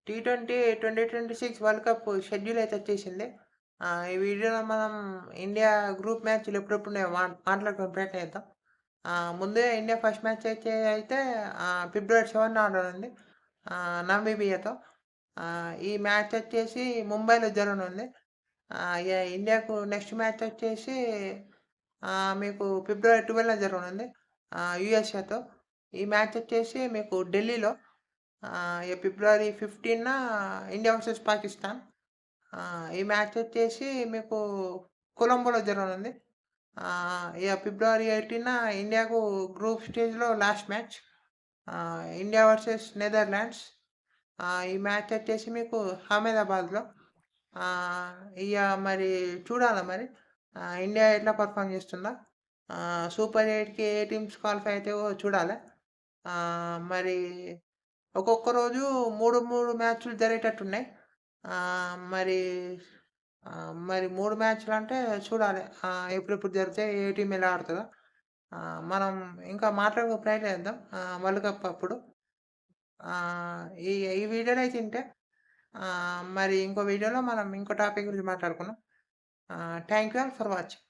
T20 2026 world cup schedule అయితే వచ్చేసింది. ఈ వీడియోలో మనం ఇండియా గ్రూప్ మ్యాచ్‌లు ఎప్పుడెప్పుడున్నాయో మాట్లాడుకునే ప్రయత్నం చేద్దాం. ముందే ఇండియా ఫస్ట్ మ్యాచ్ అయితే ఫిబ్రవరి 7 ఆడనుంది నమీబియాతో. ఈ మ్యాచ్ వచ్చేసి ముంబైలో జరగనుంది. ఇగ ఇండియాకు నెక్స్ట్ మ్యాచ్ వచ్చేసి మీకు ఫిబ్రవరి 12 జరగనుంది యూఎస్ఏతో. ఈ మ్యాచ్ వచ్చేసి మీకు ఢిల్లీలో ఫిబ్రవరి 15 ఇండియా వర్సెస్ పాకిస్తాన్. ఈ మ్యాచ్ వచ్చేసి మీకు కొలంబోలో జరగనుంది. ఫిబ్రవరి 18 ఇండియాకు గ్రూప్ స్టేజ్‌లో last match. India versus Netherlands. ఈ మ్యాచ్ వచ్చేసి మీకు అహ్మదాబాద్‌లో. ఇగ మరి చూడాలా మరి ఇండియా ఎట్లా పెర్ఫార్మ్ చేస్తుందో. సూపర్ 8కి ఏ టీమ్స్ క్వాలిఫై అయితాయో చూడాలి. మరి ఒక్కొక్క రోజు 3, 3 మ్యాచ్‌లు జరిగేటట్టున్నాయి. మరి 3 మ్యాచ్‌లంటే చూడాలి. ఎప్పుడెప్పుడు జరుగుతాయి? ఏ టీమ్ ఎలా ఆడుతదో. మనం ఇంకా మాట్లాడుకునే ప్రయత్నం చేద్దాం. వరల్డ్ కప్ అప్పుడు. ఈ ఈ వీడియోలో అయితే ఇంతే. మరి ఇంకో వీడియోలో మనం ఇంకో టాపిక్ గురించి మాట్లాడుకుందాం. Thank you all for watching.